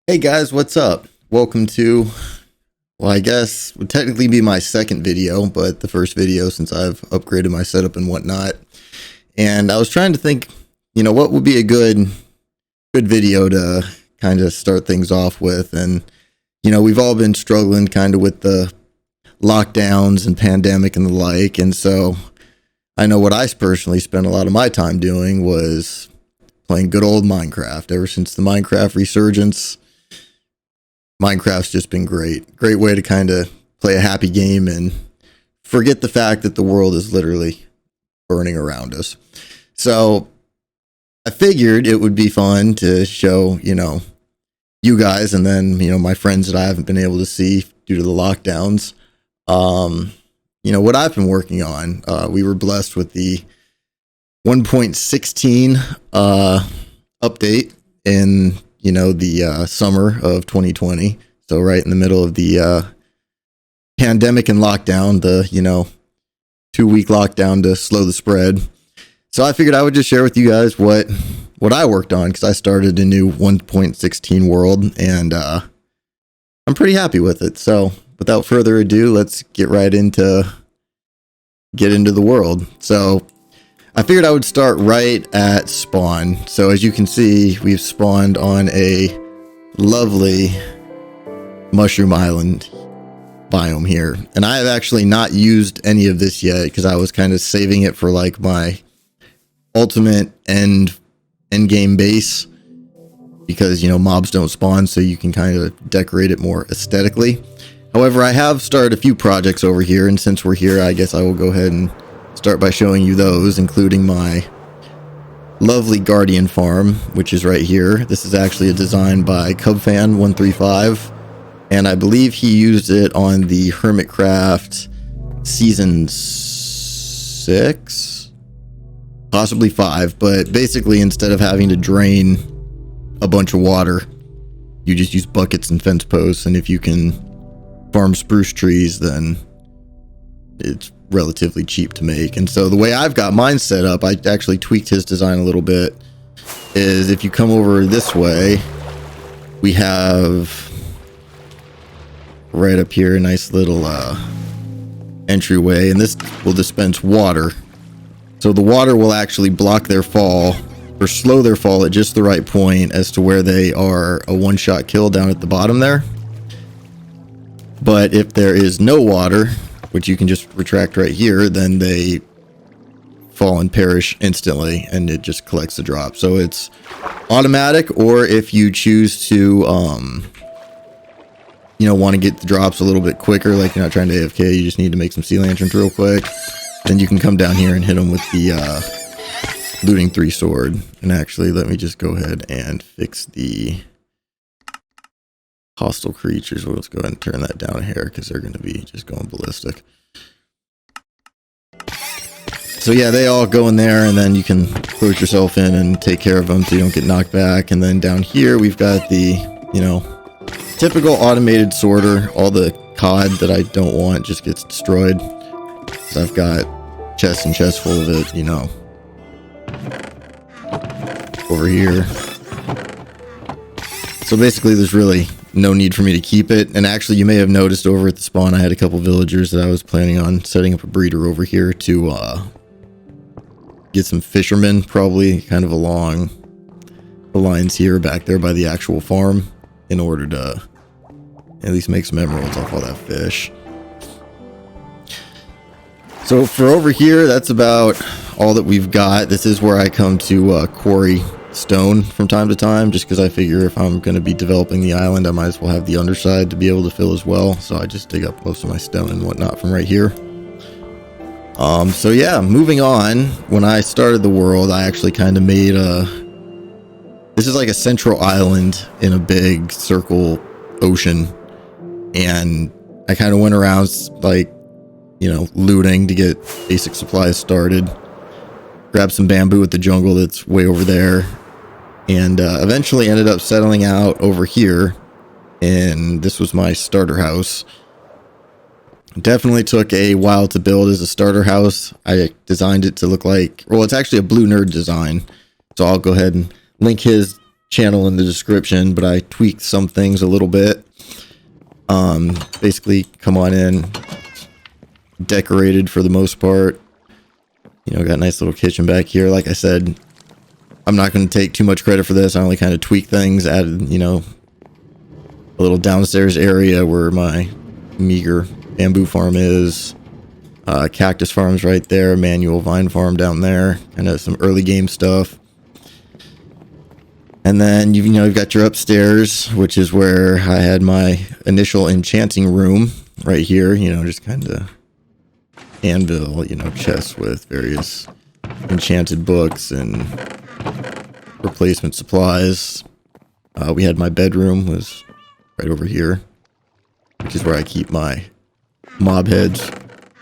Hey guys, what's up? Welcome to, well, I guess would technically be my second video, but the first video since I've upgraded my setup and whatnot. And I was trying to think, what would be a good video to kind of start things off with. And, we've all been struggling kind of with the lockdowns and pandemic and the like. And so I know what I personally spent a lot of my time doing was playing good old Minecraft. Ever since the Minecraft resurgence, Minecraft's just been great. Great way to kind of play a happy game and forget the fact that the world is literally burning around us. So I figured it would be fun to show, you guys and then, my friends that I haven't been able to see due to the lockdowns, what I've been working on. We were blessed with the 1.16 update in the summer of 2020. So right in the middle of the pandemic and lockdown, the 2-week lockdown to slow the spread. So I figured I would just share with you guys what I worked on, because I started a new 1.16 world and I'm pretty happy with it. So without further ado, let's get into the world. So I figured I would start right at spawn. So as you can see, we've spawned on a lovely mushroom island biome here. And I have actually not used any of this yet because I was kind of saving it for like my ultimate end game base, because mobs don't spawn, so you can kind of decorate it more aesthetically. However, I have started a few projects over here, and since we're here, I guess I will go ahead and start by showing you those, including my lovely Guardian farm, which is right here. This is actually a design by Cubfan135, and I believe he used it on the Hermitcraft season 6, possibly 5, but basically instead of having to drain a bunch of water, you just use buckets and fence posts, and if you can farm spruce trees, then it's relatively cheap to make. And so the way I've got mine set up, I actually tweaked his design a little bit, is if you come over this way, we have right up here a nice little entryway, and this will dispense water. So the water will actually block their fall or slow their fall at just the right point as to where they are a one-shot kill down at the bottom there. But if there is no water, which you can just retract right here, then they fall and perish instantly, and it just collects the drop. So it's automatic, or if you choose to, want to get the drops a little bit quicker, like you're not trying to AFK, you just need to make some sea lanterns real quick, then you can come down here and hit them with the looting 3 sword. And actually, let me just go ahead and fix the hostile creatures. Let's go ahead and turn that down a hair, because they're going to be just going ballistic. So yeah, they all go in there, and then you can close yourself in and take care of them so you don't get knocked back. And then down here, we've got the, typical automated sorter. All the cod that I don't want just gets destroyed. So I've got chests and chests full of it, over here. So basically, there's really no need for me to keep it. And actually, you may have noticed over at the spawn, I had a couple villagers that I was planning on setting up a breeder over here to get some fishermen, probably kind of along the lines here back there by the actual farm, in order to at least make some emeralds off all that fish. So for over here, that's about all that we've got. This is where I come to quarry stone from time to time, just because I figure if I'm going to be developing the island, I might as well have the underside to be able to fill as well. So I just dig up most of my stone and whatnot from right here. So yeah, moving on. When I started the world, I actually kind of made this is like a central island in a big circle ocean, and I kind of went around like, looting to get basic supplies started. Grabbed some bamboo at the jungle that's way over there, and eventually ended up settling out over here, and this was my starter house. Definitely took a while to build as a starter house. I designed it to look like, well, it's actually a Blue Nerd design, so I'll go ahead and link his channel in the description, but I tweaked some things a little bit. Basically, come on in, decorated for the most part. You know, got a nice little kitchen back here. Like I said, I'm not going to take too much credit for this. I only kind of tweak things, added, you know, a little downstairs area where my meager bamboo farm is. Cactus farm's right there, manual vine farm down there, kind of some early game stuff. And then you've got your upstairs, which is where I had my initial enchanting room right here, you know, just kind of anvil, you know, chests with various enchanted books and replacement supplies. We had my bedroom was right over here, which is where I keep my mob heads.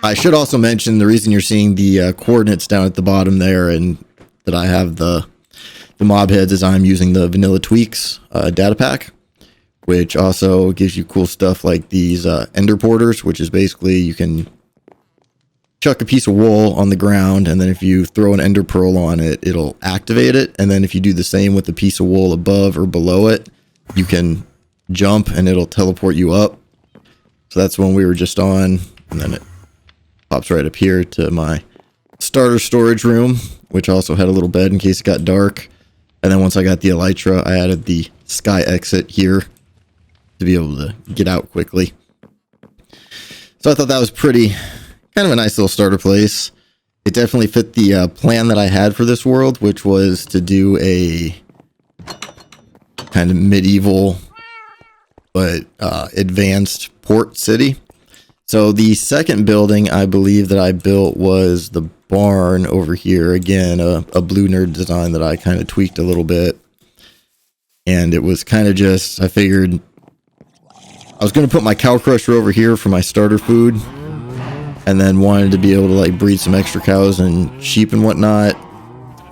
I should also mention the reason you're seeing the coordinates down at the bottom there and that I have the mob heads is I'm using the Vanilla Tweaks data pack, which also gives you cool stuff like these ender porters, which is basically you can chuck a piece of wool on the ground, and then if you throw an ender pearl on it, it'll activate it. And then if you do the same with the piece of wool above or below it, you can jump and it'll teleport you up. So that's one we were just on, and then it pops right up here to my starter storage room, which also had a little bed in case it got dark. And then once I got the elytra, I added the sky exit here to be able to get out quickly. So I thought that was kind of a nice little starter place. It definitely fit the plan that I had for this world, which was to do a kind of medieval but advanced port city. So the second building I believe that I built was the barn over here. Again, a blue nerd design that I kind of tweaked a little bit. And it was kind of just, I figured I was going to put my cow crusher over here for my starter food. And then wanted to be able to like breed some extra cows and sheep and whatnot.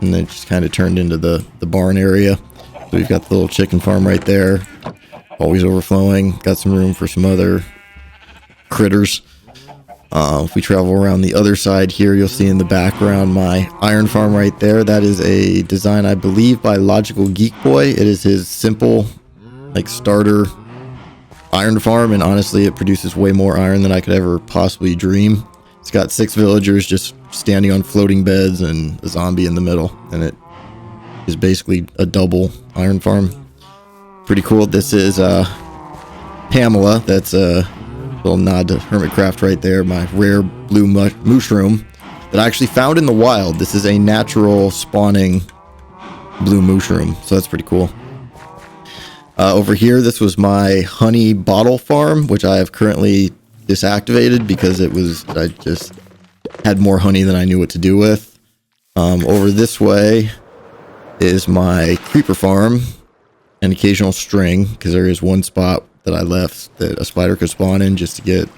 And then it just kind of turned into the barn area. So we've got the little chicken farm right there. Always overflowing. Got some room for some other critters. If we travel around the other side here, you'll see in the background my iron farm right there. That is a design, I believe, by Logical Geek Boy. It is his simple, like, starter iron farm, and honestly, it produces way more iron than I could ever possibly dream. It's got 6 villagers just standing on floating beds and a zombie in the middle, and it is basically a double iron farm. Pretty cool. This is Pamela. That's a little nod to Hermitcraft right there, my rare blue mushroom that I actually found in the wild. This is a natural spawning blue mushroom, so that's pretty cool. Over here, this was my honey bottle farm, which I have currently disactivated because I just had more honey than I knew what to do with. Over this way is my creeper farm and occasional string, because there is one spot that I left that a spider could spawn in just to get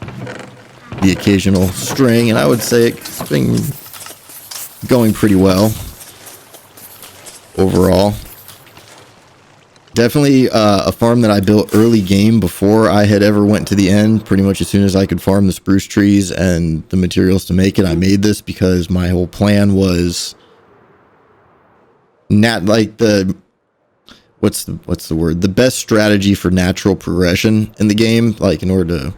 the occasional string, and I would say it's been going pretty well overall. Definitely a farm that I built early game before I had ever went to the end. Pretty much as soon as I could farm the spruce trees and the materials to make it, I made this because my whole plan was not like what's the word? The best strategy for natural progression in the game, like in order to,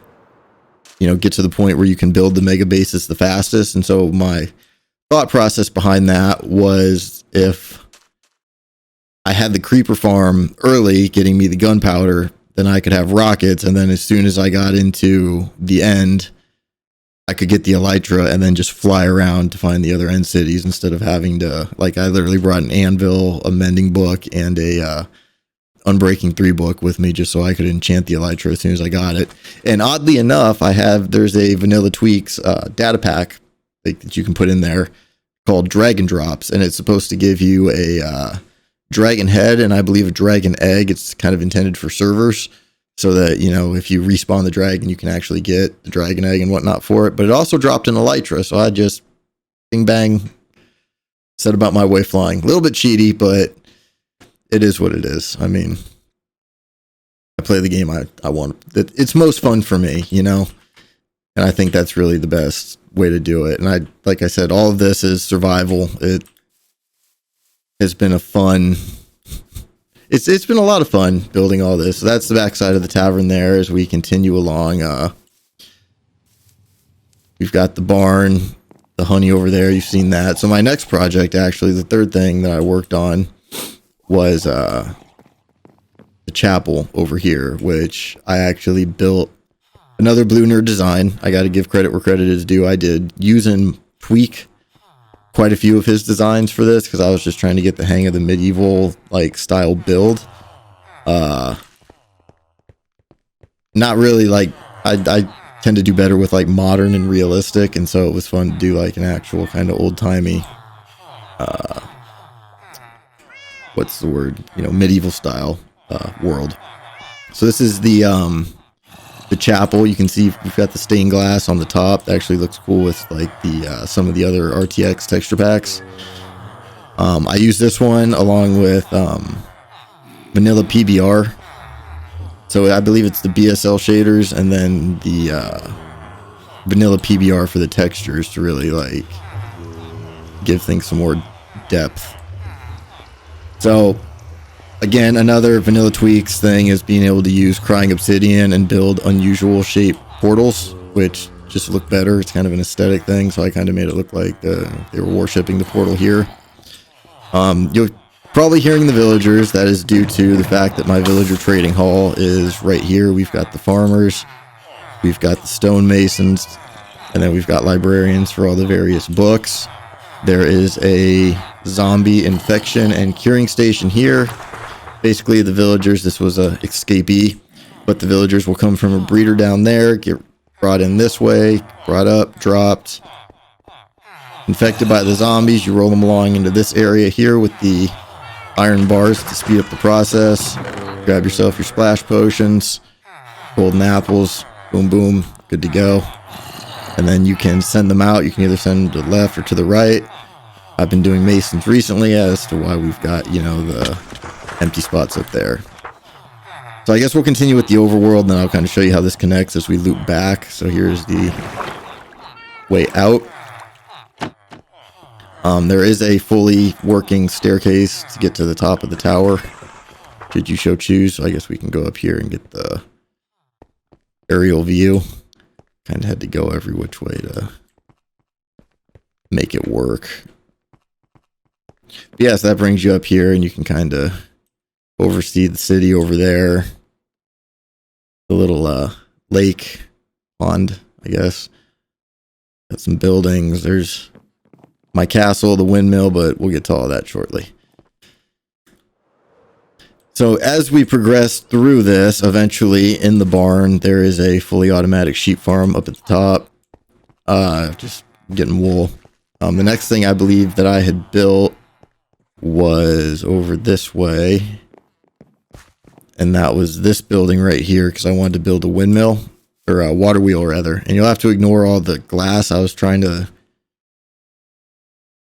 you know, get to the point where you can build the mega bases the fastest. And so my thought process behind that was if I had the creeper farm early, getting me the gunpowder, then I could have rockets. And then as soon as I got into the end, I could get the elytra and then just fly around to find the other end cities instead of having to, like, I literally brought an anvil, a mending book, and a Unbreaking 3 book with me just so I could enchant the elytra as soon as I got it. And oddly enough, there's a Vanilla Tweaks data pack that you can put in there called Dragon Drops, and it's supposed to give you a dragon head and I believe a dragon egg. It's kind of intended for servers so that, you know, if you respawn the dragon, you can actually get the dragon egg and whatnot for it. But it also dropped an elytra, so I just bing bang set about my way flying. A little bit cheaty, but it is what it is. I mean, I play the game I want. It's most fun for me, you know, and I think that's really the best way to do it. And like I said, all of this is survival. It has been it's it's been a lot of fun building all this. So that's the backside of the tavern there. As we continue along, we've got the barn, the honey over there. You've seen that. So my next project, actually, the third thing that I worked on was the chapel over here, which I actually built another Blue Nerd design. I got to give credit where credit is due. I did use and tweak quite a few of his designs for this because I was just trying to get the hang of the medieval like style build. Not really like I tend to do better with like modern and realistic, and so it was fun to do like an actual kind of old-timey what's the word, medieval style world. So this is the chapel. You can see we've got the stained glass on the top. That actually looks cool with like the some of the other RTX texture packs. I use this one along with vanilla PBR. So I believe it's the BSL shaders and then the vanilla PBR for the textures to really like give things some more depth. So again, another vanilla tweaks thing is being able to use crying obsidian and build unusual shaped portals, which just look better. It's kind of an aesthetic thing, so I kind of made it look like they were worshipping the portal here. You're probably hearing the villagers. That is due to the fact that my villager trading hall is right here. We've got the farmers, we've got the stonemasons, and then we've got librarians for all the various books. There is a zombie infection and curing station here. Basically, the villagers, this was a escapee, but the villagers will come from a breeder down there, get brought in this way, brought up, dropped, infected by the zombies. You roll them along into this area here with the iron bars to speed up the process. Grab yourself your splash potions, golden apples, boom, boom, good to go. And then you can send them out. You can either send them to the left or to the right. I've been doing masons recently as to why we've got, the empty spots up there. So I guess we'll continue with the overworld, and then I'll kind of show you how this connects as we loop back. So here's the way out. There is a fully working staircase to get to the top of the tower, should you so choose. So I guess we can go up here and get the aerial view. Kind of had to go every which way to make it work. But yeah, so that brings you up here, and you can kind of oversee the city over there. The little lake pond, I guess. Got some buildings. There's my castle, the windmill, but we'll get to all that shortly. So as we progress through this, eventually in the barn, there is a fully automatic sheep farm up at the top. Just getting wool. The next thing I believe that I had built was over this way. And that was this building right here, because I wanted to build a windmill, or a water wheel rather. And you'll have to ignore all the glass. I was trying to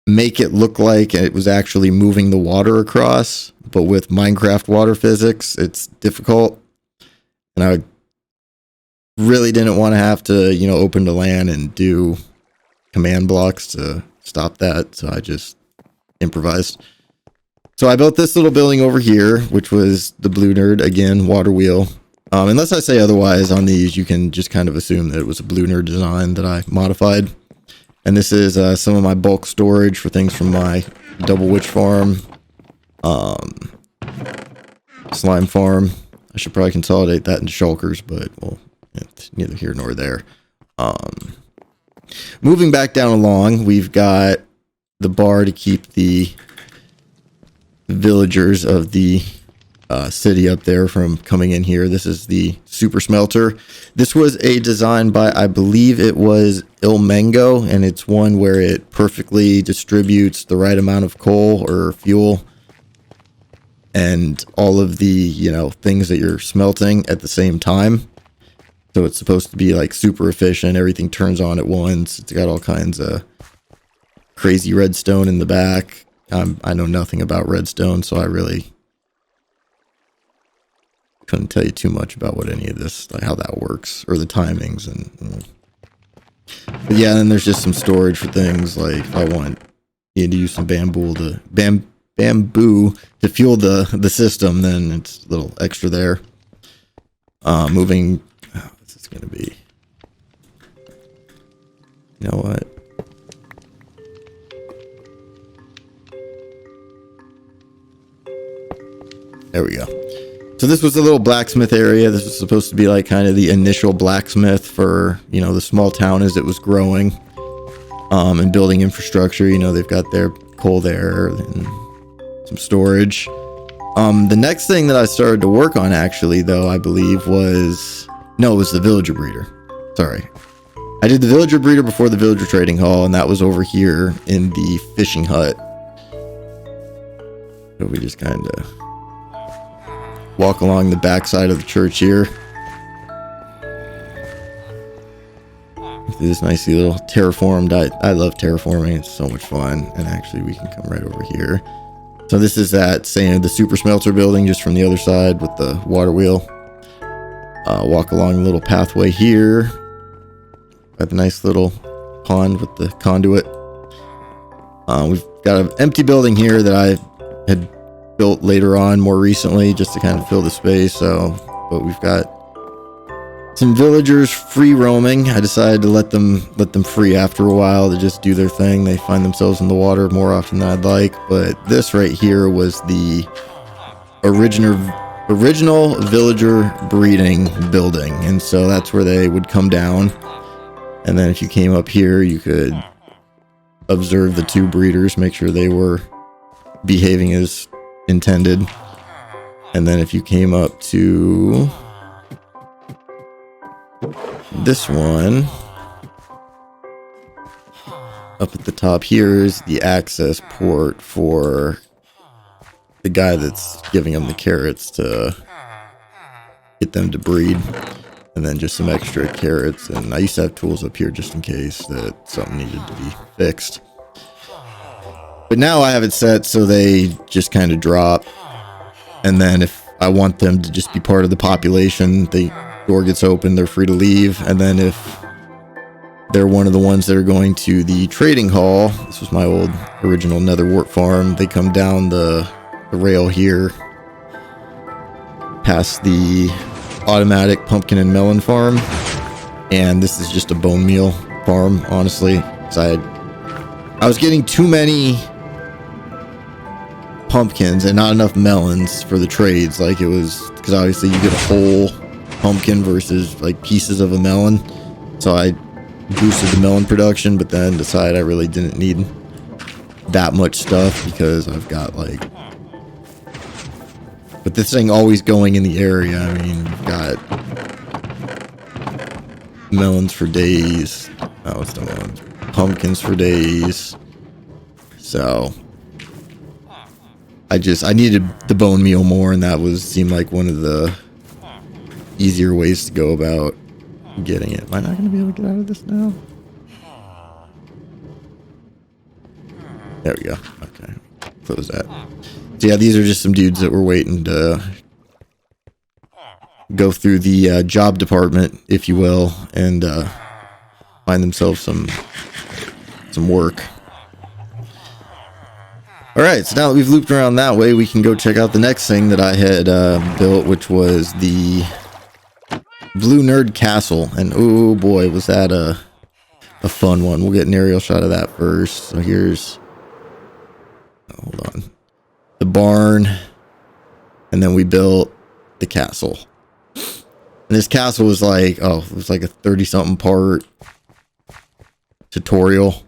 make it look like it was actually moving the water across, but with Minecraft water physics, it's difficult. And I really didn't want to have to, open the LAN and do command blocks to stop that. So I just improvised. So I built this little building over here, which was the Blue Nerd, again, water wheel. Unless I say otherwise on these, you can just kind of assume that it was a Blue Nerd design that I modified. And this is some of my bulk storage for things from my Double Witch farm, slime farm. I should probably consolidate that into shulkers, but well, it's neither here nor there. Moving back down along, we've got the bar to keep the villagers of the city up there from coming in here. This is the super smelter. This was a design by, I believe it was Il Mango, and it's one where it perfectly distributes the right amount of coal or fuel and all of the, things that you're smelting at the same time. So it's supposed to be like super efficient. Everything turns on at once. It's got all kinds of crazy redstone in the back. I know nothing about redstone, so I really couldn't tell you too much about what any of this, like how that works, or the timings. But yeah, and then there's just some storage for things like if I want you to use some bamboo bamboo to fuel the system, then it's a little extra there. Moving, what's this gonna be? You know what? There we go. So this was a little blacksmith area. This was supposed to be like kind of the initial blacksmith for, you know, the small town as it was growing, and building infrastructure. You know, they've got their coal there and some storage. The next thing that I started to work on, actually, though, I believe it was the villager breeder. Sorry. I did the villager breeder before the villager trading hall, and that was over here in the fishing hut. So we just kind of walk along the backside of the church here. This nice little terraformed. I love terraforming. It's so much fun. And actually, we can come right over here. So this is that same, the super smelter building, just from the other side with the water wheel. Walk along a little pathway here. Got the nice little pond with the conduit. We've got an empty building here that I had built later on, more recently, just to kind of fill the space. So, but we've got some villagers free roaming. I decided to let them free after a while to just do their thing. They find themselves in the water more often than I'd like. But this right here was the original villager breeding building, and so that's where they would come down. And then if you came up here, you could observe the two breeders, make sure they were behaving as intended. And then if you came up to this one, up at the top here is the access port for the guy that's giving them the carrots to get them to breed. And then just some extra carrots. And I used to have tools up here just in case that something needed to be fixed. But now I have it set so they just kind of drop. And then if I want them to just be part of the population, the door gets open, they're free to leave. And then if they're one of the ones that are going to the trading hall, this was my old original Nether Wart farm, they come down the rail here, past the automatic pumpkin and melon farm. And this is just a bone meal farm, honestly. So I was getting too many pumpkins and not enough melons for the trades. Like, it was, because obviously you get a whole pumpkin versus like pieces of a melon. So I boosted the melon production, but then decided I really didn't need that much stuff because I've got like, but this thing always going in the area. I mean, you've got melons for days. Oh, it's the melons. Pumpkins for days. So I needed the bone meal more, and that seemed like one of the easier ways to go about getting it. Am I not going to be able to get out of this now? There we go. Okay. Close that. So yeah, these are just some dudes that were waiting to go through the job department, if you will, and find themselves some work. Alright, so now that we've looped around that way, we can go check out the next thing that I had built, which was the Blue Nerd Castle. And oh boy, was that a fun one. We'll get an aerial shot of that first. So here's, hold on, the barn, and then we built the castle. And this castle was like, it was like a 30-something part tutorial.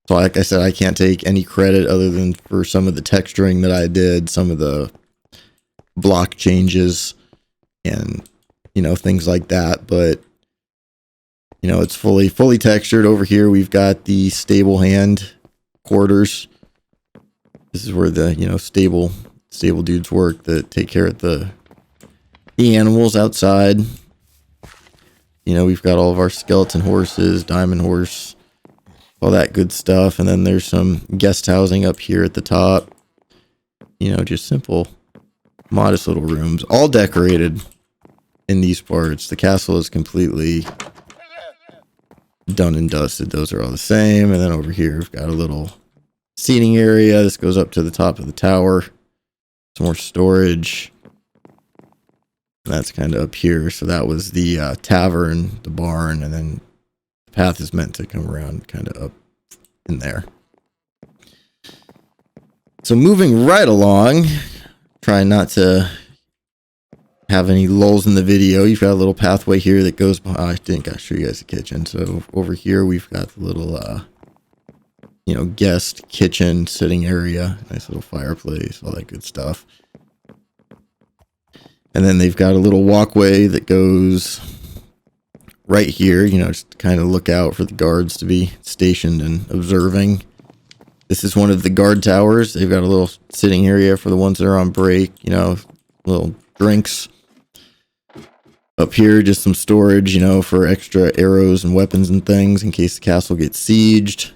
So like I said, I can't take any credit other than for some of the texturing that I did, some of the block changes, and, you know, things like that. But, you know, it's fully textured. Over here, we've got the stable hand quarters. This is where the, you know, stable dudes work that take care of the animals outside. You know, we've got all of our skeleton horses, diamond horse, all that good stuff. And then there's some guest housing up here at the top. You know, just simple, modest little rooms, all decorated in these parts. The castle is completely done and dusted. Those are all the same. And then over here, we've got a little seating area. This goes up to the top of the tower. Some more storage. And that's kind of up here. So that was the tavern, the barn, and then the path is meant to come around kind of up in there. So moving right along, trying not to have any lulls in the video. You've got a little pathway here that goes behind. I think I'll show you guys the kitchen. So over here we've got the little guest kitchen sitting area, nice little fireplace, all that good stuff. And then they've got a little walkway that goes right here, just to kind of look out for the guards to be stationed and observing. This is one of the guard towers. They've got a little sitting area for the ones that are on break, little drinks. Up here, just some storage, for extra arrows and weapons and things in case the castle gets sieged.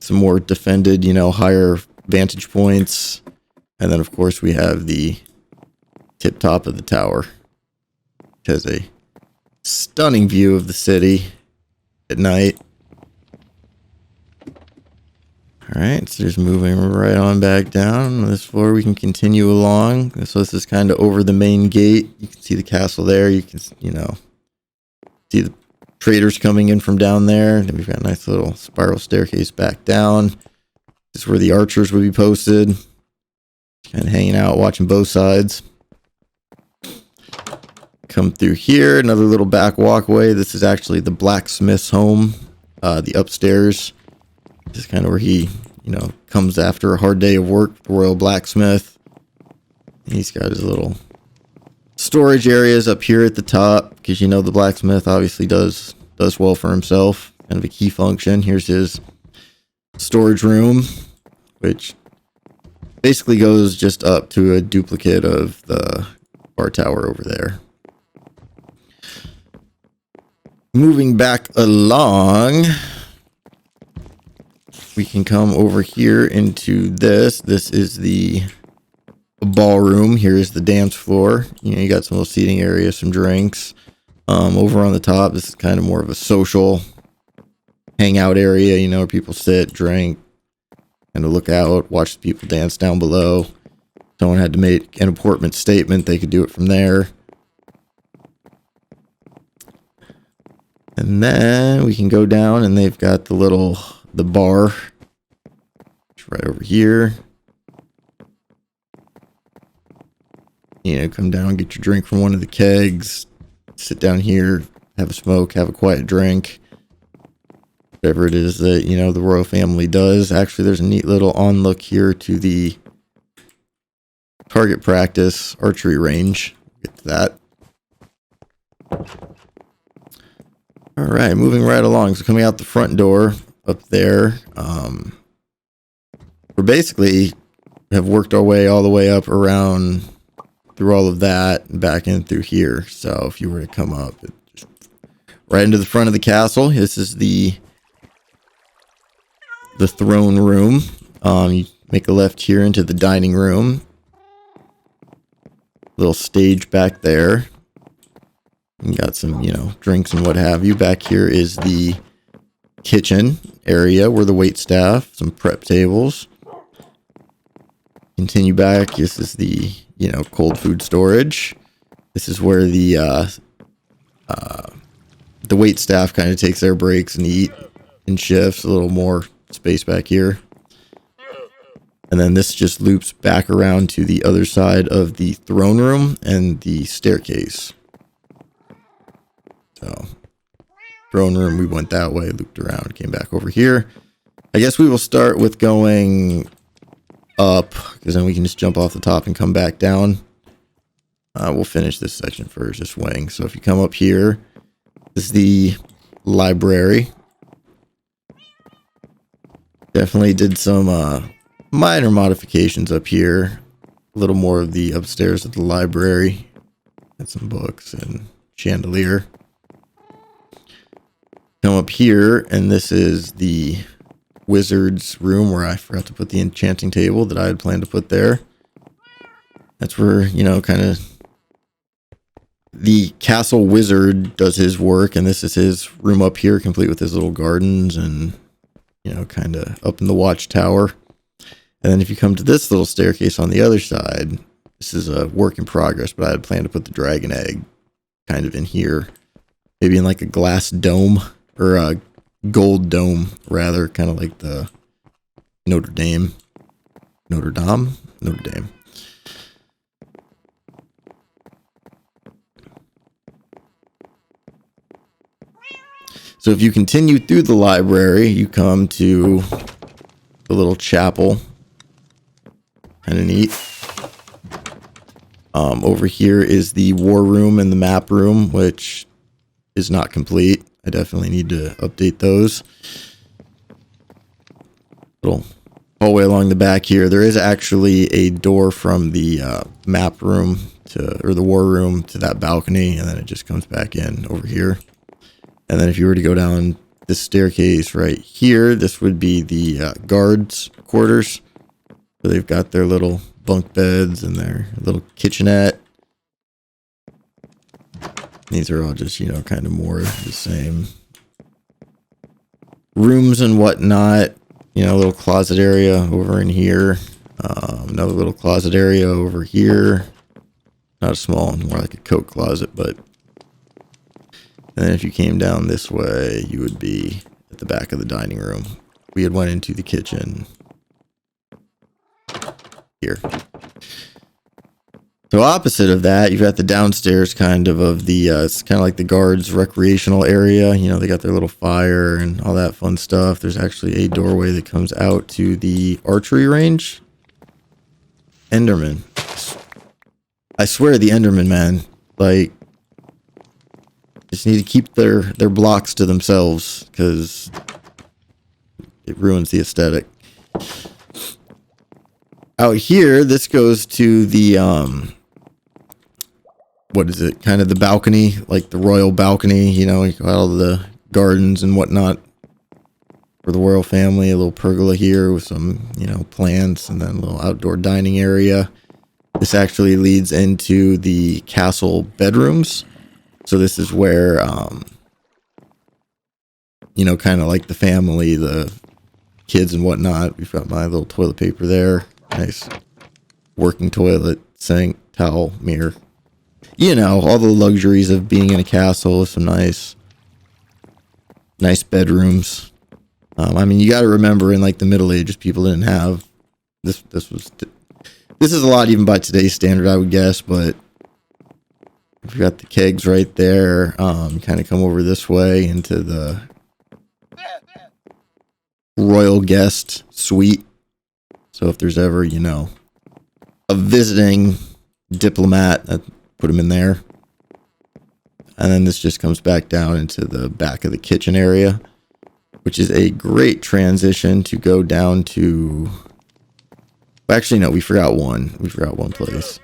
Some more defended, higher vantage points. And then, of course, we have the tip top of the tower, which has a stunning view of the city at night. All right, so just moving right on back down on this floor, we can continue along. So this is kind of over the main gate. You can see the castle there. You can, see the traders coming in from down there. Then we've got a nice little spiral staircase back down. This is where the archers would be posted. Kind of hanging out, watching both sides. Come through here, another little back walkway. This is actually the blacksmith's home, the upstairs. This is kind of where he, comes after a hard day of work, the Royal Blacksmith. He's got his little storage areas up here at the top, because the blacksmith obviously does well for himself. Kind of a key function. Here's his storage room, which basically goes just up to a duplicate of the bar tower over there. Moving back along, we can come over here into this. This is the ballroom. Here's the dance floor. You got some little seating area, some drinks. Over on the top, this is kind of more of a social hangout area, where people sit, drink, kind of look out, watch the people dance down below. If someone had to make an important statement, they could do it from there. And then we can go down and they've got the bar right over here. Come down, get your drink from one of the kegs, sit down here, have a smoke, have a quiet drink. Whatever it is that, the royal family does. Actually, there's a neat little on-look here to the target practice archery range. Get to that. All right, moving right along. So coming out the front door up there, we're basically have worked our way all the way up around through all of that and back in through here. So if you were to come up just right into the front of the castle, this is the throne room. You make a left here into the dining room. Little stage back there. You got some, drinks and what have you. Back here is the kitchen area where the wait staff, some prep tables. Continue back. This is the, cold food storage. This is where the wait staff kind of takes their breaks and eat in shifts. A little more space back here. And then this just loops back around to the other side of the throne room and the staircase. So, throne room, we went that way, looped around, came back over here. I guess we will start with going up, because then we can just jump off the top and come back down. We'll finish this section first, this wing. So if you come up here, this is the library. Definitely did some minor modifications up here. A little more of the upstairs of the library. Got some books and chandelier. Come up here, and this is the wizard's room where I forgot to put the enchanting table that I had planned to put there. That's where, kind of the castle wizard does his work, and this is his room up here, complete with his little gardens and you know, kind of up in the watchtower. And then if you come to this little staircase on the other side, this is a work in progress, but I had planned to put the dragon egg kind of in here. Maybe in like a glass dome, or a gold dome, rather, kind of like the Notre Dame. So if you continue through the library, you come to the little chapel. Kind of neat. Over here is the war room and the map room, which is not complete. I definitely need to update those. Little hallway along the back here. There is actually a door from the map room or the war room to that balcony, and then it just comes back in over here. And then if you were to go down this staircase right here, this would be the guards' quarters. So they've got their little bunk beds and their little kitchenette. These are all just, you know, kind of more the same rooms and whatnot. You know, a little closet area over in here. Another little closet area over here. Not a small one, more like a coat closet, but. And then if you came down this way, you would be at the back of the dining room. We had went into the kitchen here. So opposite of that, you've got the downstairs kind of the, it's kind of like the guards' recreational area. You know, they got their little fire and all that fun stuff. There's actually a doorway that comes out to the archery range. Enderman. I swear the Enderman, man. Like, just need to keep their blocks to themselves because it ruins the aesthetic. Out here, this goes to the, what is it? Kind of the balcony, like the royal balcony, you know, all the gardens and whatnot for the royal family. A little pergola here with some, you know, plants, and then a little outdoor dining area. This actually leads into the castle bedrooms. So this is where, you know, kind of like the family, the kids and whatnot. We've got my little toilet paper there. Nice working toilet, sink, towel, mirror. You know, all the luxuries of being in a castle with some nice bedrooms. I mean, you got to remember in like the Middle Ages, people didn't have this. This is a lot even by today's standard, I would guess, but we've got the kegs right there. Kind of come over this way into the royal guest suite. So if there's ever, you know, a visiting diplomat, put him in there. And then this just comes back down into the back of the kitchen area, which is a great transition to go down to... Actually, no, we forgot one. We forgot one place.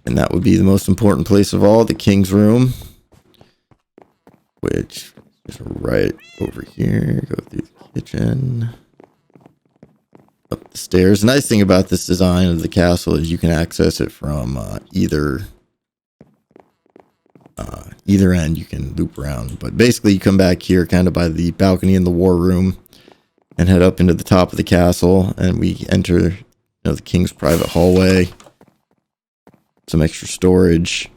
And that would be the most important place of all, the king's room. Which is right over here. Go through the kitchen. Up the stairs. The nice thing about this design of the castle is you can access it from either end. You can loop around. But basically, you come back here kind of by the balcony in the war room and head up into the top of the castle. And we enter, you know, the king's private hallway. Some extra storage.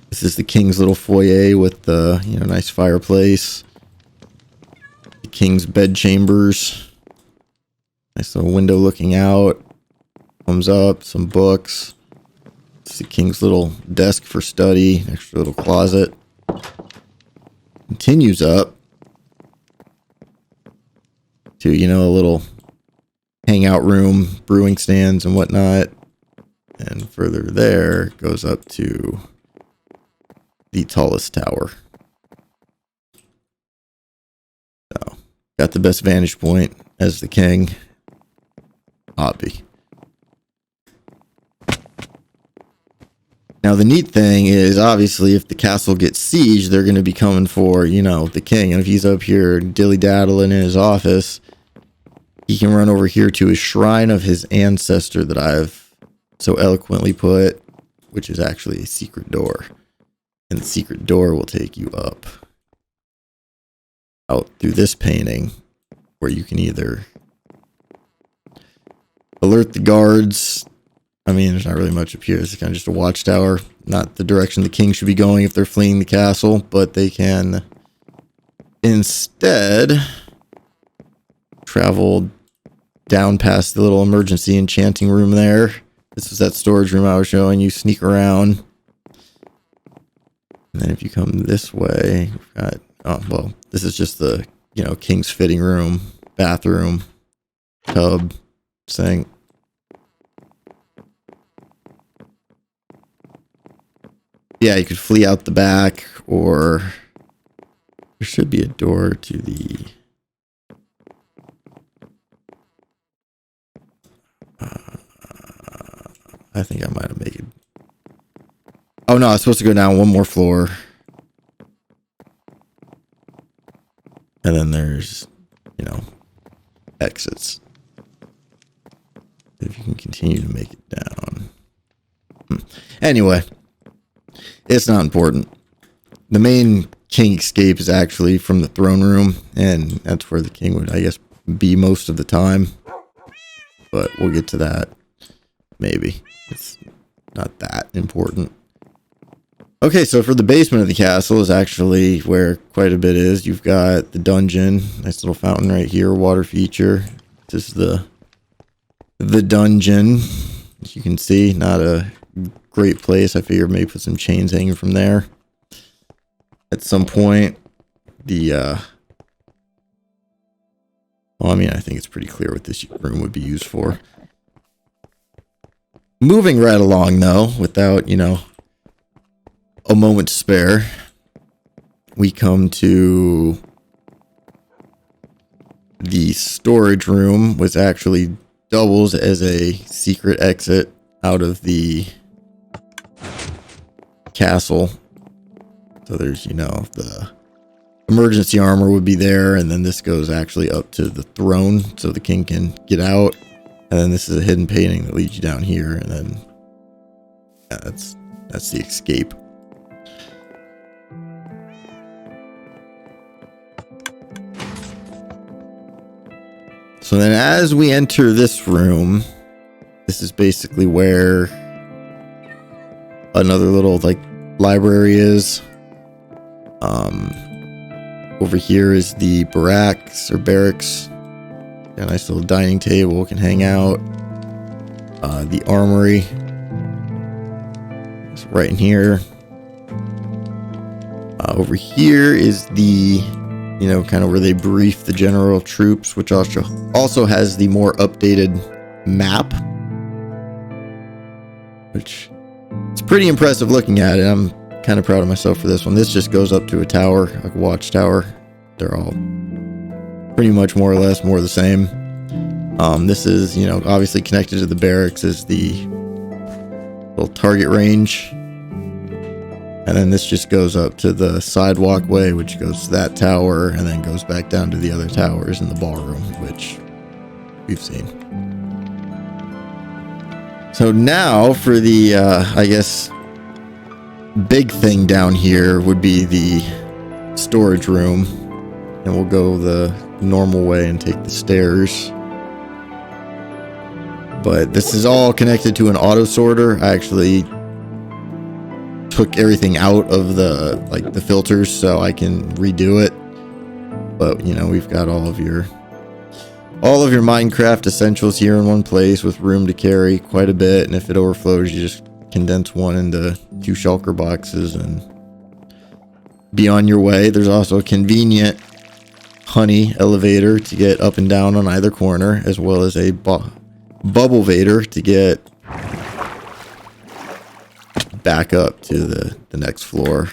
This is the king's little foyer with the, you know, nice fireplace. The king's bed chambers. Nice little window looking out. Comes up, some books. It's the king's little desk for study. Extra little closet. Continues up to, you know, a little hangout room, brewing stands and whatnot. And further there goes up to the tallest tower. So, got the best vantage point as the king. Hobby. Now, the neat thing is, obviously, if the castle gets sieged, they're going to be coming for, you know, the king. And if he's up here dilly-daddling in his office, he can run over here to his shrine of his ancestor that I've so eloquently put, which is actually a secret door. And the secret door will take you up. out through this painting, where you can either alert the guards. I mean, there's not really much up here. It's kind of just a watchtower, not the direction the king should be going if they're fleeing the castle, but they can instead travel down past the little emergency enchanting room there. This is that storage room I was showing you. Sneak around. And then if you come this way, we've got, oh, well, this is just the, you know, king's fitting room, bathroom, tub, sink. Yeah, you could flee out the back, or there should be a door to the... I think I might have made it. Oh no, I was supposed to go down one more floor. And then there's, you know, exits. If you can continue to make it down. Anyway, it's not important. The main king escape is actually from the throne room, and that's where the king would, I guess, be most of the time. But we'll get to that. Maybe. It's not that important. Okay, so for the basement of the castle is actually where quite a bit is. You've got the dungeon. Nice little fountain right here. Water feature. This is the dungeon. As you can see, not a great place. I figured maybe put some chains hanging from there. At some point, well, I mean, I think it's pretty clear what this room would be used for. Moving right along, though, without, you know, a moment to spare, we come to the storage room, which actually doubles as a secret exit out of the castle. So there's, you know, the emergency armor would be there, and then this goes actually up to the throne so the king can get out. And then this is a hidden painting that leads you down here, and then yeah, that's the escape. So then as we enter this room, this is basically where another little like library is. Over here is the barracks or barracks. Got a nice little dining table, can hang out. The armory. It's right in here. Over here is the, you know, kind of where they brief the general troops, which also has the more updated map, which it's pretty impressive looking at it. I'm kind of proud of myself for this one. This just goes up to a tower, like a watchtower. They're all pretty much more or less more the same. This is, you know, obviously connected to the barracks is the little target range. And then this just goes up to the sidewalk way, which goes to that tower, and then goes back down to the other towers in the ballroom, which we've seen. So now for the, I guess, big thing down here would be the storage room. And we'll go the normal way and take the stairs. But this is all connected to an auto sorter. I actually took everything out of the filters so I can redo it. But you know, we've got all of your Minecraft essentials here in one place with room to carry quite a bit, and if it overflows you just condense one into 2 shulker boxes and be on your way. There's also a convenient honey elevator to get up and down on either corner, as well as a bubble vader to get back up to the next floor,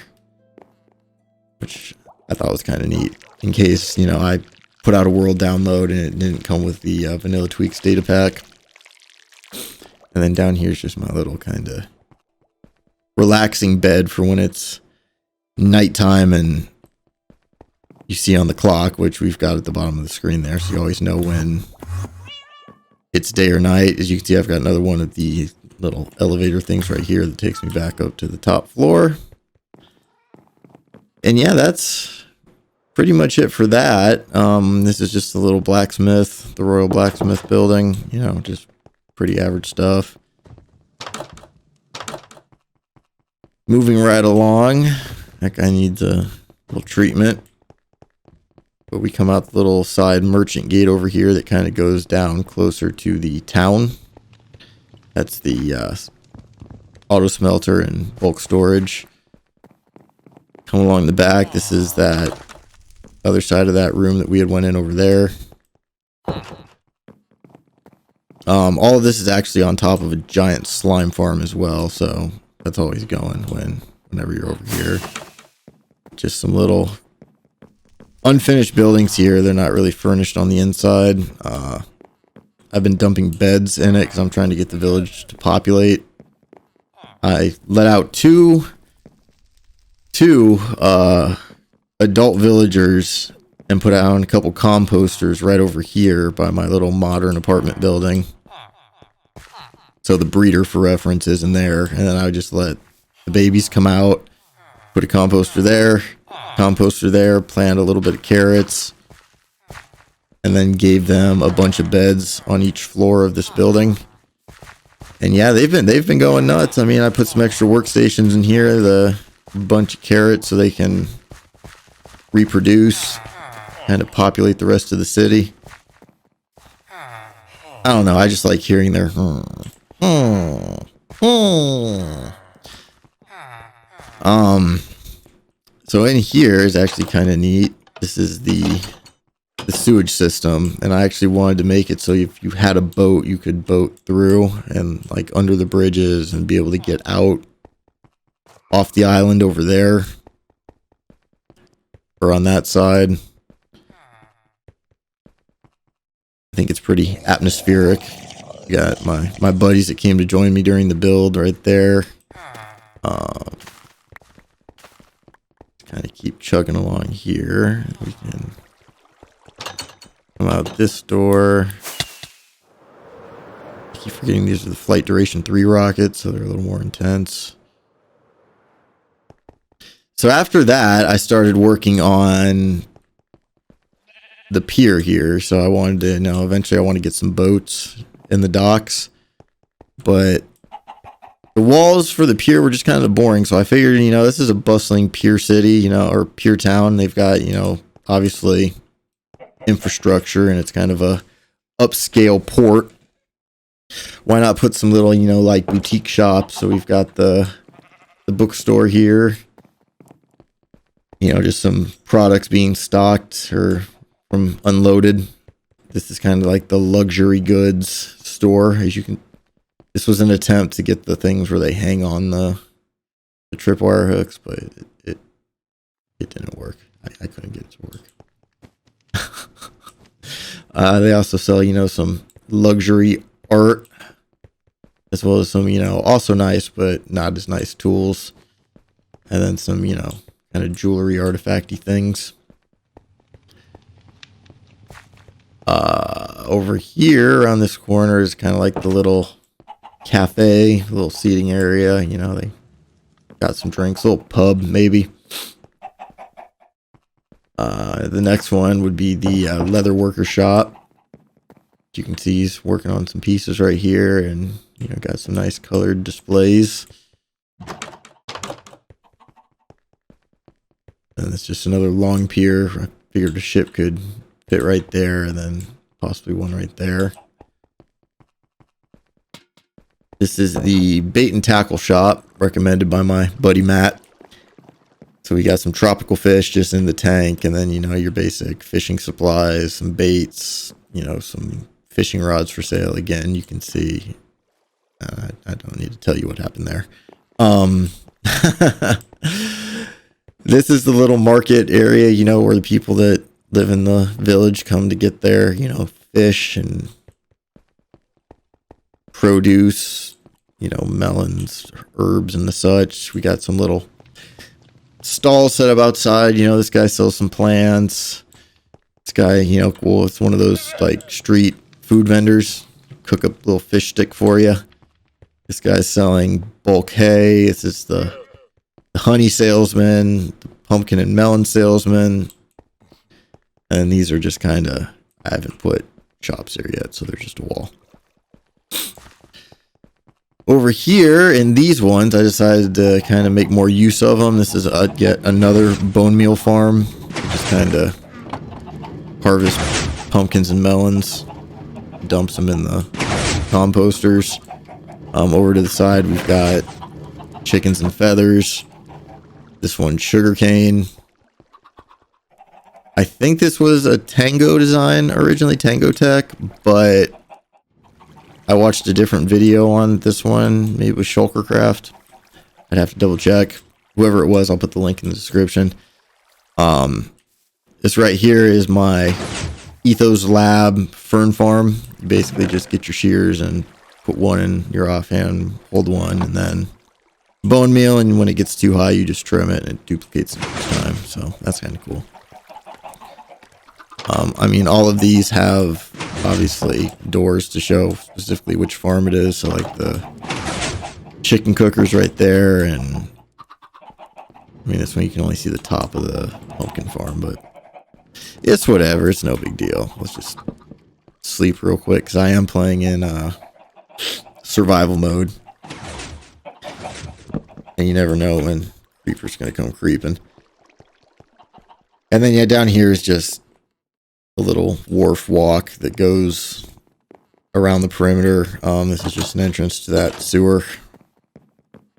which I thought was kind of neat in case, you know, I put out a world download and it didn't come with the vanilla tweaks data pack. And then down here is just my little kind of relaxing bed for when it's nighttime and you see on the clock, which we've got at the bottom of the screen there, so you always know when it's day or night. As you can see, I've got another one of the little elevator things right here that takes me back up to the top floor. And yeah, that's pretty much it for that. This is just a little blacksmith, the Royal Blacksmith building, you know, just pretty average stuff. Moving right along. That guy needs a little treatment. But we come out the little side merchant gate over here that kind of goes down closer to the town. That's the auto smelter and bulk storage. Come along the back. This is that other side of that room that we had went in over there. All of this is actually on top of a giant slime farm as well, so that's always going whenever you're over here. Just some little unfinished buildings here. They're not really furnished on the inside. I've been dumping beds in it because I'm trying to get the village to populate. I let out two adult villagers and put out a couple composters right over here by my little modern apartment building. So the breeder for reference is in there, and then I would just let the babies come out, put a composter there, plant a little bit of carrots, and then gave them a bunch of beds on each floor of this building. And yeah, they've been going nuts. I mean, I put some extra workstations in here, the bunch of carrots so they can reproduce, kind of populate the rest of the city. I don't know, I just like hearing their so in here is actually kind of neat. This is the sewage system, and I actually wanted to make it so if you had a boat, you could boat through and like under the bridges and be able to get out off the island over there or on that side. I think it's pretty atmospheric. Got my buddies that came to join me during the build right there. Kind of keep chugging along here. We can come out this door. I keep forgetting these are the Flight Duration 3 rockets, so they're a little more intense. So after that, I started working on the pier here. So I wanted to, eventually I want to get some boats in the docks. But the walls for the pier were just kind of boring. So I figured, this is a bustling pier city, or pier town. They've got, obviously infrastructure, and it's kind of a upscale port. Why not put some little, like boutique shops? So we've got the bookstore here. Just some products being stocked or from unloaded. This is kind of like the luxury goods store. This was an attempt to get the things where they hang on the tripwire hooks, but it didn't work. I couldn't get it to work. They also sell, some luxury art, as well as some, also nice, but not as nice tools. And then some, kind of jewelry artifacty things. Over here on this corner is kind of like the little cafe, little seating area. They got some drinks, a little pub maybe. The next one would be the leather worker shop. You can see he's working on some pieces right here, and got some nice colored displays. And it's just another long pier. I figured a ship could fit right there, and then possibly one right there. This is the bait and tackle shop recommended by my buddy Matt. So we got some tropical fish just in the tank, and then your basic fishing supplies, some baits, some fishing rods for sale. Again, you can see I don't need to tell you what happened there. This is the little market area, where the people that live in the village come to get their, fish and produce, melons, herbs, and the such. We got some little stalls set up outside. This guy sells some plants. This guy, cool. It's one of those like street food vendors. Cook up a little fish stick for you. This guy's selling bulk hay. This is the honey salesman, the pumpkin and melon salesman. And these are just kind of, I haven't put shops there yet, so they're just a wall. Over here in these ones, I decided to kind of make more use of them. This is yet another bone meal farm. Just kind of harvest pumpkins and melons, dumps them in the composters. Over to the side, we've got chickens and feathers. This one's sugarcane. I think this was a Tango design originally, Tango Tech, but I watched a different video on this one. Maybe it was Shulkercraft. I'd have to double check. Whoever it was, I'll put the link in the description. This right here is my Ethos Lab Fern Farm. You basically just get your shears and put one in your offhand, hold one, and then bone meal. And when it gets too high, you just trim it and it duplicates it each time. So that's kind of cool. I mean, all of these have obviously doors to show specifically which farm it is. So like the chicken cookers right there. And I mean, this one you can only see the top of the pumpkin farm, but it's whatever. It's no big deal. Let's just sleep real quick because I am playing in survival mode. And you never know when creeper's going to come creeping. And then, yeah, down here is just a little wharf walk that goes around the perimeter. This is just an entrance to that sewer.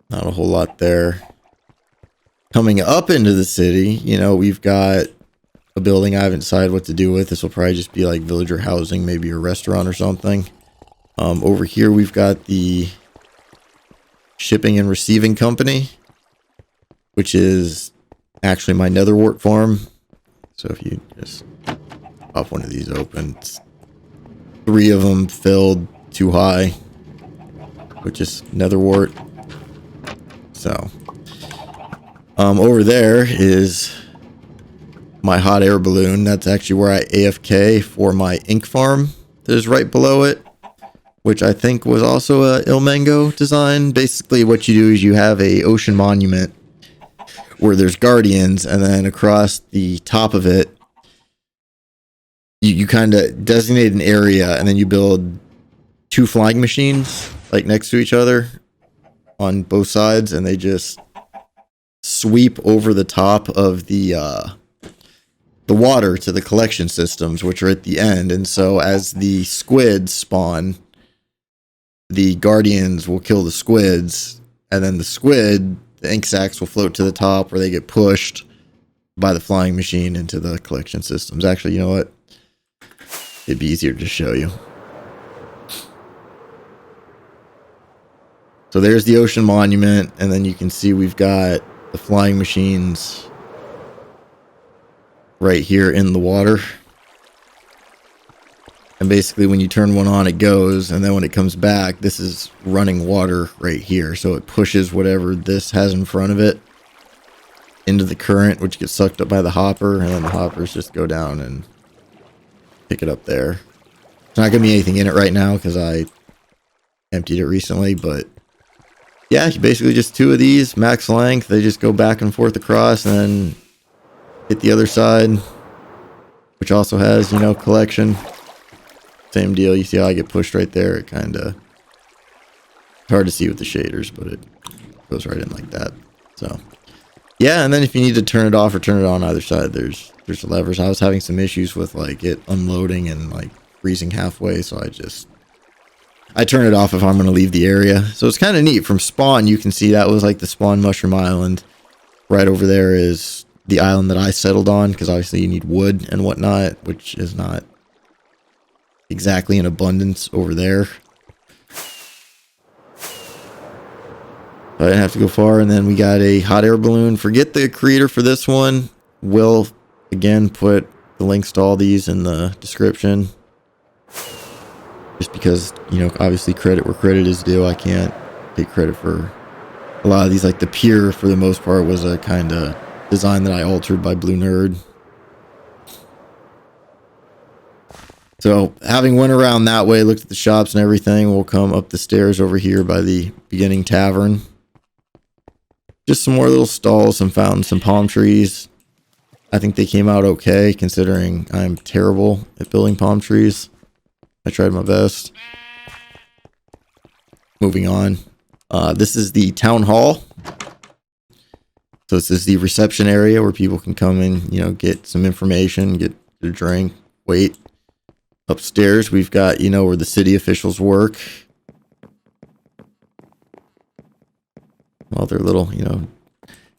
Not a whole lot there. Coming up into the city, you know, we've got a building I haven't decided what to do with. This will probably just be like villager housing, maybe a restaurant or something. Over here, we've got the shipping and receiving company, which is actually my Nether Wart farm. So if you just pop one of these open, it's 3 of them filled too high, which is Nether Wart. So over there is my hot air balloon. That's actually where I AFK for my ink farm that is right below it, which I think was also a Ilmengo design. Basically what you do is you have a ocean monument where there's guardians, and then across the top of it you kind of designate an area, and then you build 2 flying machines like next to each other on both sides, and they just sweep over the top of the water to the collection systems, which are at the end. And so as the squids spawn, the guardians will kill the squids, and then the ink sacs will float to the top where they get pushed by the flying machine into the collection systems. Actually, you know what? It'd be easier to show you. So there's the ocean monument, and then you can see we've got the flying machines right here in the water. And basically when you turn one on, it goes, and then when it comes back, this is running water right here. So it pushes whatever this has in front of it into the current, which gets sucked up by the hopper, and then the hoppers just go down and pick it up there. There's not going to be anything in it right now because I emptied it recently, but yeah, basically just 2 of these, max length. They just go back and forth across and then hit the other side, which also has, you know, collection. Same deal. You see how I get pushed right there? It kind of, it's hard to see with the shaders, but it goes right in like that. So yeah, and then if you need to turn it off or turn it on either side, there's levers. I was having some issues with like it unloading and like freezing halfway, so I turn it off if I'm going to leave the area. So it's kind of neat. From spawn, you can see that was like the spawn mushroom island. Right over there is the island that I settled on, because obviously you need wood and whatnot, which is not exactly in abundance over there. I didn't have to go far. And then we got a hot air balloon. Forget the creator for this one. We'll again put the links to all these in the description, just because, you know, obviously credit where credit is due. I can't take credit for a lot of these. Like the Pier, for the most part, was a kind of design that I altered by Blue Nerd. So having went around that way, looked at the shops and everything, we'll come up the stairs over here by the beginning tavern. Just some more little stalls, some fountains, some palm trees. I think they came out okay, considering I'm terrible at building palm trees. I tried my best. Moving on. This is the town hall. So this is the reception area where people can come in, you know, get some information, get a drink, wait. Upstairs, we've got, you know, where the city officials work. All their little, you know,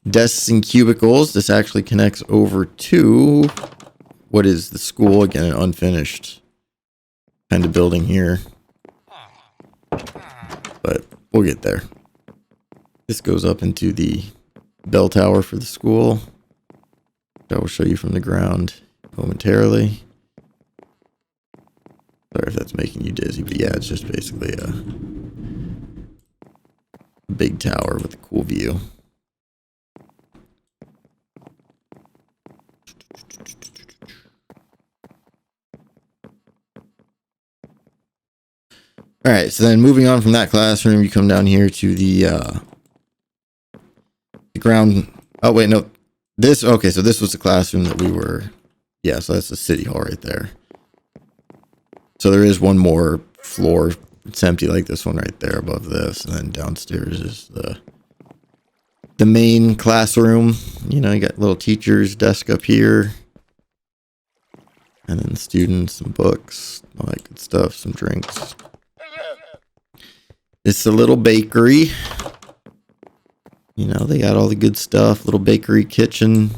desks and cubicles. This actually connects over to what is the school. Again, an unfinished kind of building here. But we'll get there. This goes up into the bell tower for the school. I will show you from the ground momentarily. Sorry if that's making you dizzy, but yeah, it's just basically a big tower with a cool view. All right, so then moving on from that classroom, you come down here to the ground. Oh wait, no, this. Okay, so this was the classroom that we were. Yeah, so that's the city hall right there. So there is one more floor. It's empty like this one right there above this, and then downstairs is the main classroom. You know, you got little teacher's desk up here, and then students, some books, all that good stuff, some drinks. It's a little bakery. You know, they got all the good stuff. Little bakery kitchen.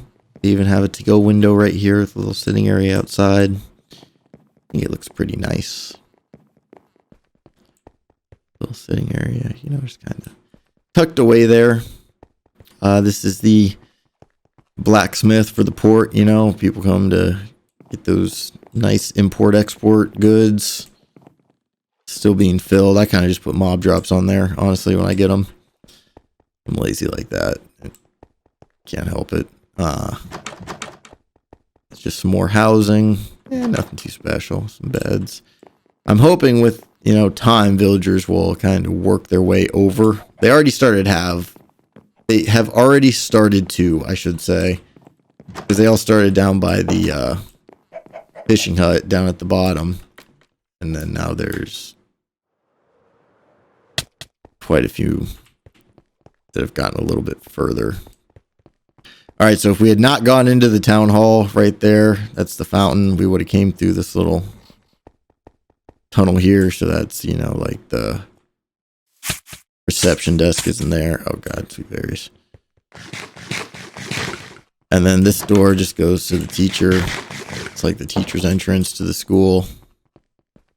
They even have a to-go window right here with a little sitting area outside. I think it looks pretty nice. Little sitting area, you know, just kind of tucked away there. This is the blacksmith for the port. You know, people come to get those nice import-export goods. Still being filled. I kind of just put mob drops on there, honestly, when I get them. I'm lazy like that. Can't help it. It's just some more housing. Nothing too special. Some beds. I'm hoping with, you know, time, villagers will kind of work their way over. They have already started to, I should say. Because they all started down by the fishing hut down at the bottom. And then now there's quite a few that have gotten a little bit further. All right, so if we had not gone into the town hall right there, that's the fountain, we would have came through this little tunnel here. So that's, you know, like the reception desk is in there. Oh God, sweet berries. And then this door just goes to the teacher. It's like the teacher's entrance to the school.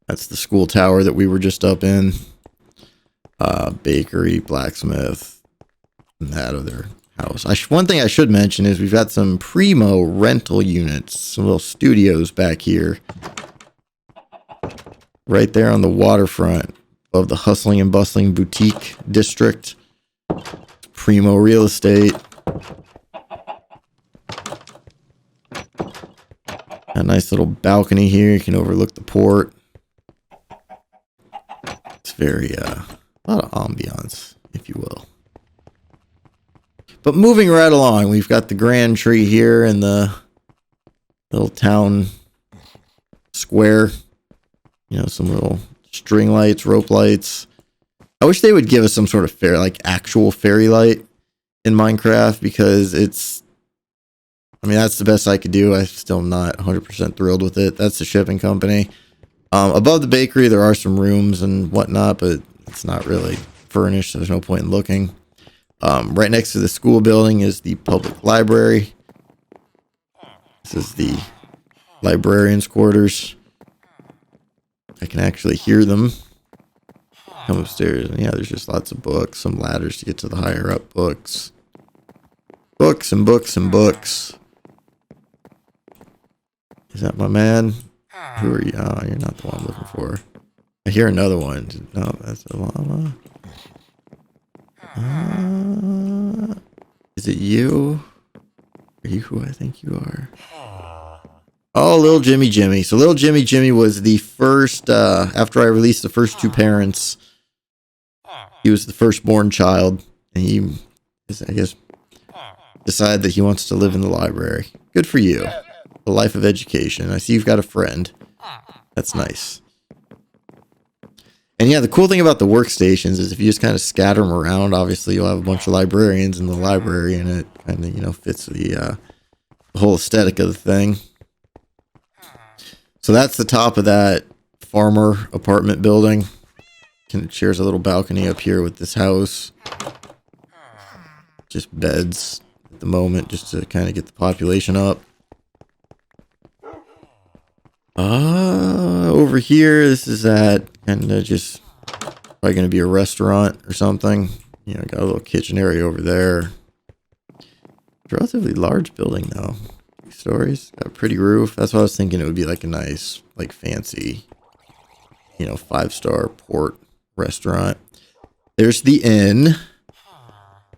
That's the school tower that we were just up in. Bakery, blacksmith, and that other house. One thing I should mention is we've got some primo rental units, some little studios back here. Right there on the waterfront of the hustling and bustling boutique district. Primo real estate. A nice little balcony here. You can overlook the port. It's very, a lot of ambiance, if you will. But moving right along, we've got the grand tree here and the little town square. You know, some little string lights, rope lights. I wish they would give us some sort of fair, like actual fairy light in Minecraft, because it's, I mean, that's the best I could do. I'm still not 100% thrilled with it. That's the shipping company. Above the bakery, there are some rooms and whatnot, but it's not really furnished, so there's no point in looking. Right next to the school building is the public library. This is the librarian's quarters. I can actually hear them come upstairs. And yeah, there's just lots of books, some ladders to get to the higher up books. Books and books and books. Is that my man? Who are you? Oh, you're not the one I'm looking for. I hear another one. No, that's a llama. Is it you? Are you who I think you are? Oh, Little Jimmy Jimmy. So Little Jimmy Jimmy was the first, after I released the first two parents, he was the firstborn child. And he is, I guess, decide that he wants to live in the library. Good for you. A life of education. I see you've got a friend. That's nice. And yeah, the cool thing about the workstations is if you just kind of scatter them around, obviously you'll have a bunch of librarians in the library, and it kind of, you know, fits the whole aesthetic of the thing. So that's the top of that farmer apartment building. Shares a little balcony up here with this house. Just beds at the moment, just to kind of get the population up. Over here, this is that kind of just probably going to be a restaurant or something. You know, got a little kitchen area over there. It's a relatively large building though. 2 stories, got a pretty roof. That's what I was thinking. It would be like a nice, like fancy, you know, 5-star port restaurant. There's the inn,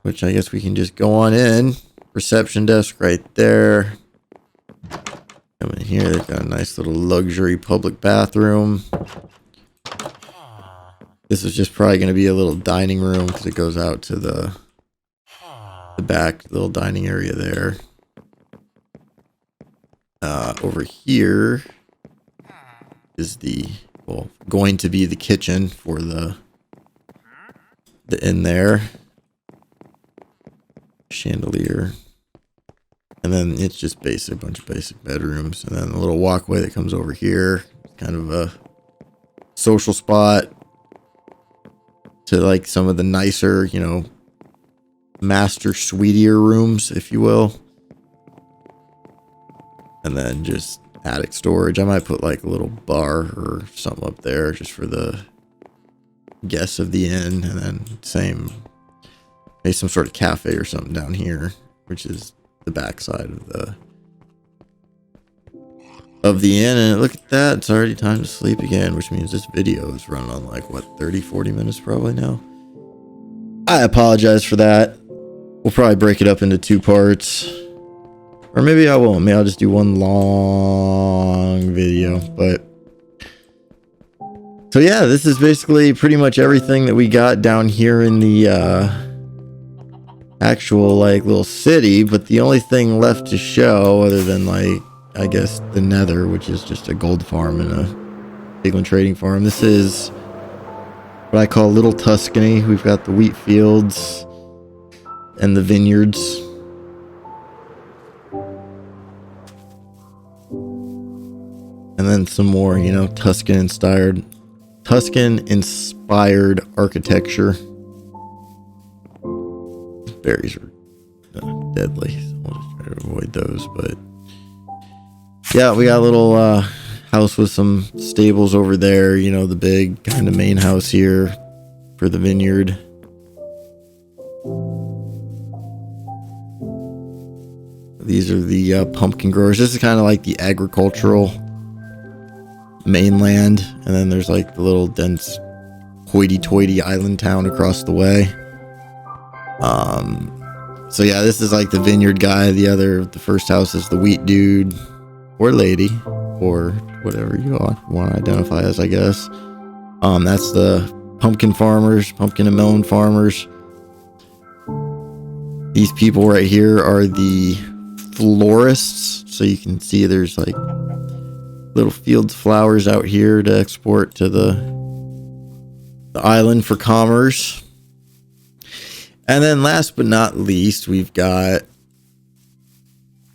which I guess we can just go on in. Reception desk right there. Come in here, they've got a nice little luxury public bathroom. This is just probably going to be a little dining room because it goes out to the back little dining area there. Over here is going to be the kitchen for the inn there. Chandelier. And then it's just basic, bunch of basic bedrooms. And then a little walkway that comes over here. Kind of a social spot to like some of the nicer, you know, master suitier rooms, if you will. And then just attic storage. I might put like a little bar or something up there just for the guests of the inn. And then same, maybe some sort of cafe or something down here, which is the backside of the inn. And look at that, it's already time to sleep again, which means this video is running on like what, 30-40 minutes probably now. I apologize for that. We'll probably break it up into 2 parts, or maybe I won't. Maybe I'll just do one long video. But so yeah, this is basically pretty much everything that we got down here in the actual like little city. But the only thing left to show, other than like I guess the Nether, which is just a gold farm and a pigment trading farm, this is what I call Little Tuscany. We've got the wheat fields and the vineyards. And then some more, you know, Tuscan inspired architecture. Berries are deadly, so we'll just try to avoid those. But yeah, we got a little house with some stables over there, you know, the big kind of main house here for the vineyard. These are the pumpkin growers. This is kind of like the agricultural mainland, and then there's like the little dense hoity-toity island town across the way. So yeah, this is like the vineyard guy. The first house is the wheat dude or lady, or whatever you want to identify as, I guess. That's the pumpkin farmers, pumpkin and melon farmers. These people right here are the florists. So you can see there's like little fields of flowers out here to export to the island for commerce. And then last but not least, we've got,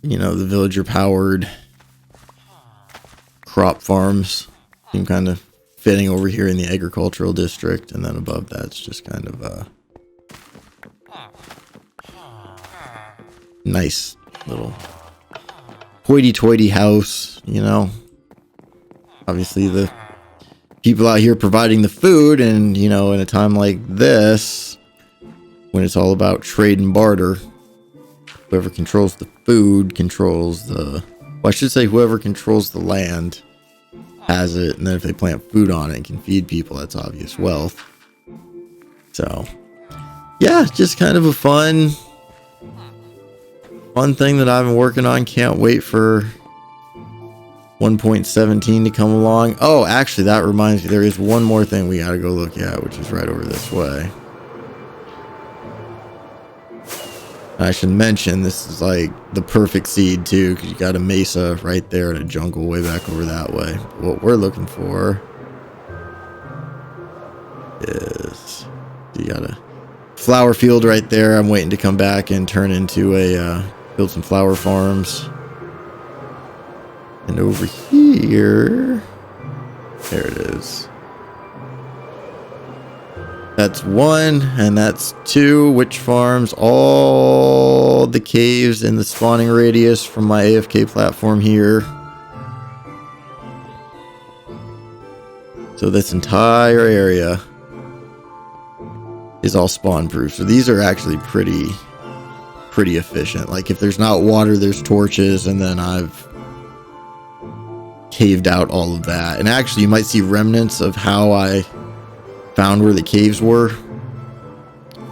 you know, the villager powered crop farms. I'm kind of fitting over here in the agricultural district. And then above that's just kind of a nice little hoity-toity house, you know. Obviously the people out here providing the food, and, you know, in a time like this, when it's all about trade and barter, whoever controls the food controls well, I should say whoever controls the land has it, and then if they plant food on it and can feed people, that's obvious wealth. So yeah, just kind of a fun thing that I've been working on. Can't wait for 1.17 to come along. Oh, actually, that reminds me, there is one more thing we gotta go look at, which is right over this way. I should mention this is like the perfect seed too, because you got a mesa right there and a jungle way back over that way. What we're looking for is you got a flower field right there. I'm waiting to come back and turn into a build some flower farms. And over here, there it is. That's 1, and that's 2 witch farms. All the caves in the spawning radius from my AFK platform here. So this entire area is all spawn proof. So these are actually pretty efficient. Like if there's not water, there's torches, and then I've caved out all of that. And actually you might see remnants of how I found where the caves were.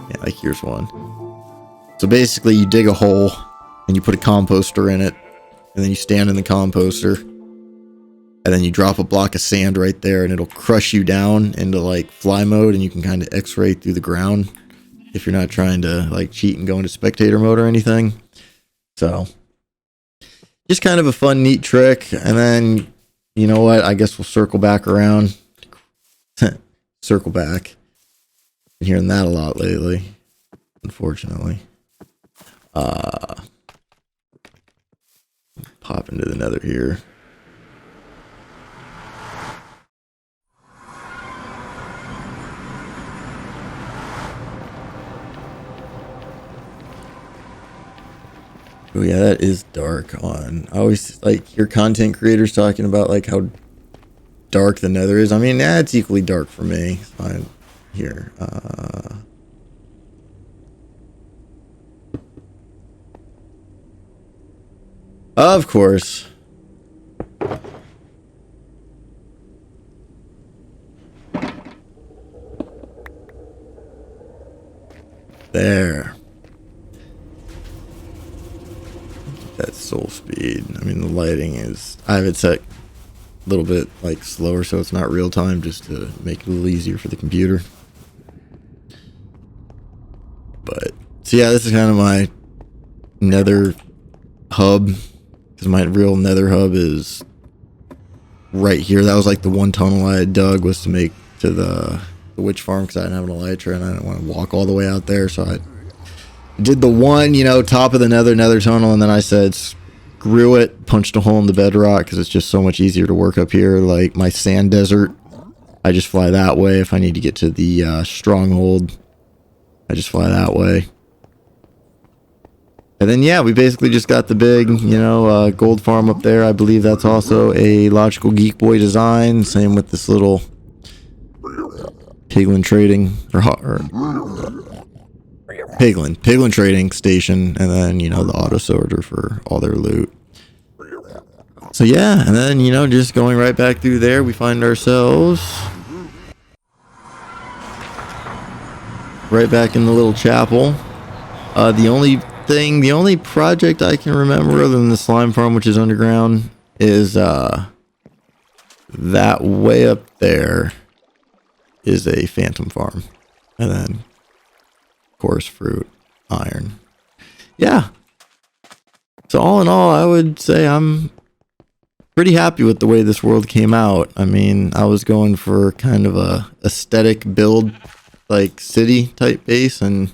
Yeah, like here's one. So basically you dig a hole and you put a composter in it, and then you stand in the composter, and then you drop a block of sand right there, and it'll crush you down into like fly mode, and you can kind of x-ray through the ground if you're not trying to like cheat and go into spectator mode or anything. So just kind of a fun, neat trick. And then, you know what? I guess we'll circle back around. Circle back. Been hearing that a lot lately, unfortunately. Pop into the Nether here. Oh yeah, that is dark on. I always like hear content creators talking about like how dark the Nether is. I mean, yeah, it's equally dark for me. It's fine. Here. Of course. There. That soul speed. I mean, the lighting is, I have it set a little bit like slower so it's not real time, just to make it a little easier for the computer. But so yeah, this is kind of my Nether hub, because my real Nether hub is right here. That was like the one tunnel I had dug, was to make to the witch farm, because I didn't have an elytra and I didn't want to walk all the way out there. So I did the one, you know, top of the Nether tunnel, and then I said screw it, punched a hole in the bedrock, because it's just so much easier to work up here. Like my sand desert, I just fly that way. If I need to get to the stronghold, I just fly that way. And then yeah, we basically just got the big, you know, gold farm up there. I believe that's also a Logical Geek Boy design. Same with this little Piglin trading or Piglin trading station, and then, you know, the auto sorter for all their loot. So yeah, and then, you know, just going right back through there, we find ourselves right back in the little chapel. The only project I can remember other than the slime farm, which is underground, is that way up there is a phantom farm, and then course fruit, iron. Yeah, so all in all, I would say I'm pretty happy with the way this world came out. I mean, I was going for kind of a aesthetic build, like city type base, and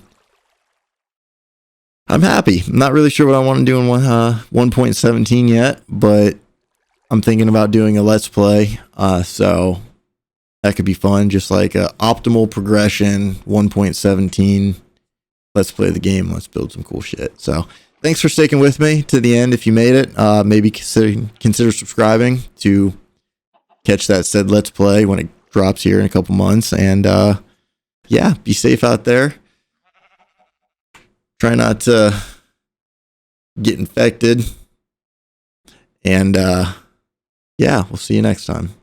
I'm happy. I'm not really sure what I want to do in 1.17 yet, but I'm thinking about doing a let's play, so that could be fun. Just like a optimal progression 1.17. Let's play the game. Let's build some cool shit. So thanks for sticking with me to the end. If you made it, maybe consider subscribing to catch that said let's play when it drops here in a couple months. And yeah, be safe out there. Try not to get infected. And yeah, we'll see you next time.